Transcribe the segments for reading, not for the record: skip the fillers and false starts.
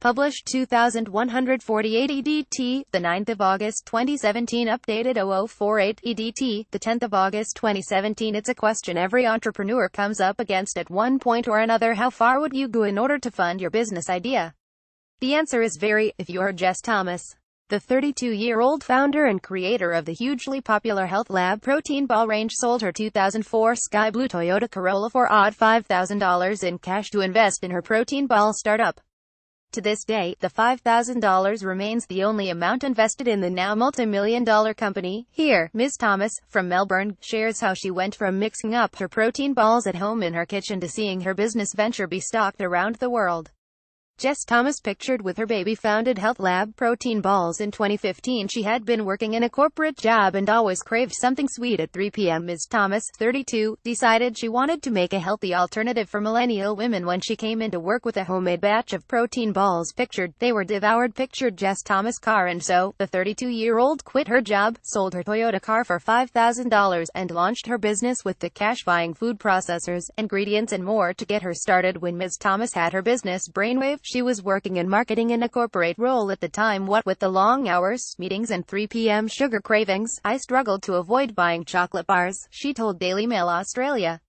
Published 2148 EDT, the 9th of August 2017. Updated 0048 EDT, the 10th of August 2017. It's a question every entrepreneur comes up against at one point or another. How far would you go in order to fund your business idea? The answer is very, if you're Jess Thomas. The 32-year-old founder and creator of the hugely popular Health Lab protein ball range sold her 2004 Sky Blue Toyota Corolla for odd $5,000 in cash to invest in her protein ball startup. To this day, the $5,000 remains the only amount invested in the now multi-million-dollar company. Here, Ms. Thomas, from Melbourne, shares how she went from mixing up her protein balls at home in her kitchen to seeing her business venture be stocked around the world. Jess Thomas, pictured with her baby, founded Health Lab Protein Balls in 2015. She had been working in a corporate job and always craved something sweet at 3 p.m. Ms. Thomas, 32, decided she wanted to make a healthy alternative for millennial women when she came into work with a homemade batch of protein balls. Pictured, they were devoured. Pictured Jess Thomas' car. And so, the 32-year-old quit her job, sold her Toyota car for $5,000, and launched her business with the cash, buying food processors, ingredients and more to get her started. When Ms. Thomas had her business Brainwave, she was working in marketing in a corporate role at the time. What with the long hours, meetings and 3 p.m. sugar cravings, I struggled to avoid buying chocolate bars, she told Daily Mail Australia.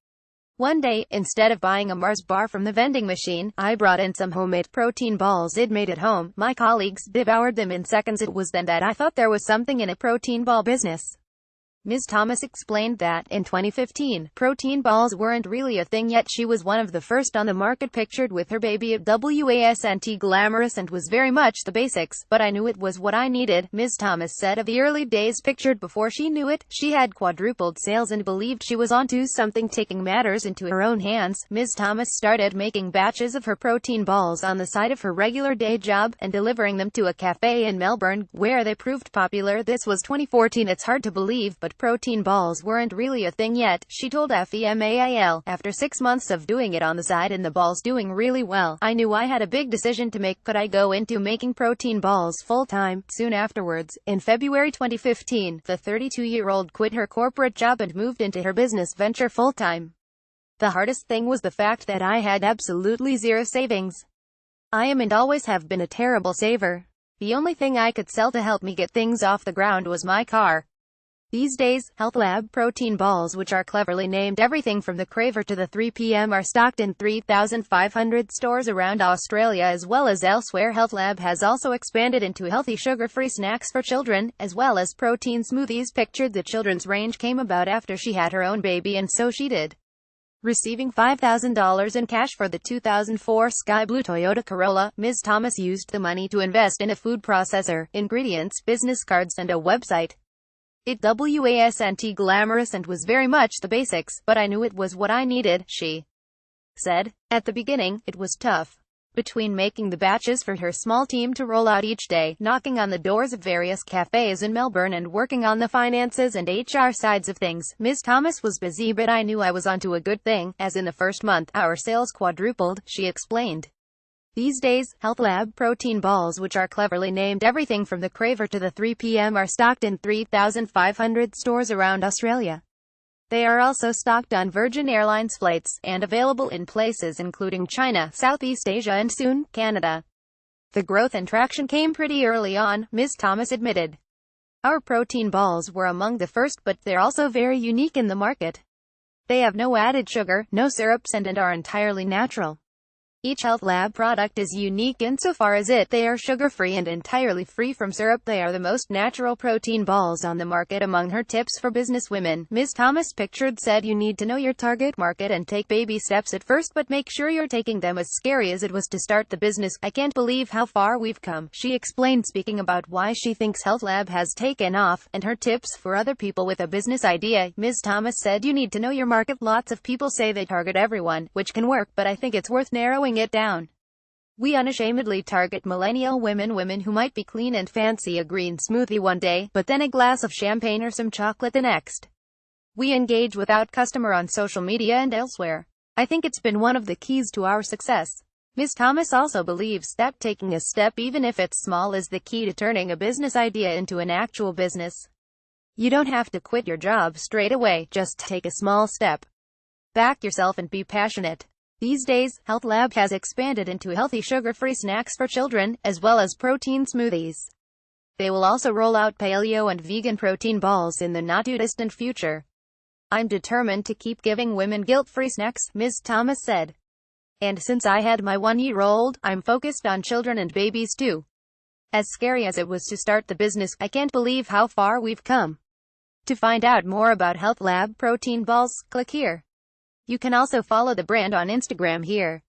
One day, instead of buying a Mars bar from the vending machine, I brought in some homemade protein balls I'd made at home. My colleagues devoured them in seconds. It was then that I thought there was something in a protein ball business. Ms. Thomas explained that, in 2015, protein balls weren't really a thing yet. She was one of the first on the market. Pictured with her baby at wasn't glamorous and was very much the basics, but I knew it was what I needed, Ms. Thomas said of the early days. Pictured before she knew it, she had quadrupled sales and believed she was onto something. Taking matters into her own hands, Ms. Thomas started making batches of her protein balls on the side of her regular day job, and delivering them to a cafe in Melbourne, where they proved popular. This was 2014. It's hard to believe, but protein balls weren't really a thing yet, she told FEMAIL. After 6 months of doing it on the side and the balls doing really well, I knew I had a big decision to make. Could I go into making protein balls full-time? Soon afterwards, in February 2015, the 32-year-old quit her corporate job and moved into her business venture full-time. The hardest thing was the fact that I had absolutely zero savings. I am and always have been a terrible saver. The only thing I could sell to help me get things off the ground was my car. These days, Health Lab protein balls, which are cleverly named everything from the Craver to the 3 p.m., are stocked in 3,500 stores around Australia as well as elsewhere. Health Lab has also expanded into healthy sugar-free snacks for children, as well as protein smoothies. Pictured, the children's range came about after she had her own baby, and so she did. Receiving $5,000 in cash for the 2004 Sky Blue Toyota Corolla, Ms. Thomas used the money to invest in a food processor, ingredients, business cards, and a website. It wasn't glamorous and was very much the basics, but I knew it was what I needed, she said. At the beginning, it was tough. Between making the batches for her small team to roll out each day, knocking on the doors of various cafes in Melbourne, and working on the finances and HR sides of things, Ms. Thomas was busy, but I knew I was onto a good thing, as in the first month, our sales quadrupled, she explained. These days, Health Lab protein balls, which are cleverly named everything from the Craver to the 3 p.m., are stocked in 3,500 stores around Australia. They are also stocked on Virgin Airlines flights, and available in places including China, Southeast Asia and soon, Canada. The growth and traction came pretty early on, Ms. Thomas admitted. Our protein balls were among the first, but they're also very unique in the market. They have no added sugar, no syrups, and are entirely natural. Each Health Lab product is unique insofar as they are sugar-free and entirely free from syrup. They are the most natural protein balls on the market. Among her tips for businesswomen, Ms. Thomas, pictured, said you need to know your target market and take baby steps at first, but make sure you're taking them. As scary as it was to start the business, I can't believe how far we've come, she explained, speaking about why she thinks Health Lab has taken off, and her tips for other people with a business idea. Ms. Thomas said you need to know your market. Lots of people say they target everyone, which can work, but I think it's worth narrowing it down. We unashamedly target millennial women who might be clean and fancy a green smoothie one day, but then a glass of champagne or some chocolate the next. We engage with our customer on social media and elsewhere. I think it's been one of the keys to our success. Ms. Thomas also believes that taking a step, even if it's small, is the key to turning a business idea into an actual business. You don't have to quit your job straight away, just take a small step. Back yourself and be passionate. These days, Health Lab has expanded into healthy sugar-free snacks for children, as well as protein smoothies. They will also roll out paleo and vegan protein balls in the not-too-distant future. "I'm determined to keep giving women guilt-free snacks," Ms. Thomas said. "And since I had my 1-year-old, I'm focused on children and babies too. As scary as it was to start the business, I can't believe how far we've come." To find out more about Health Lab protein balls, click here. You can also follow the brand on Instagram here.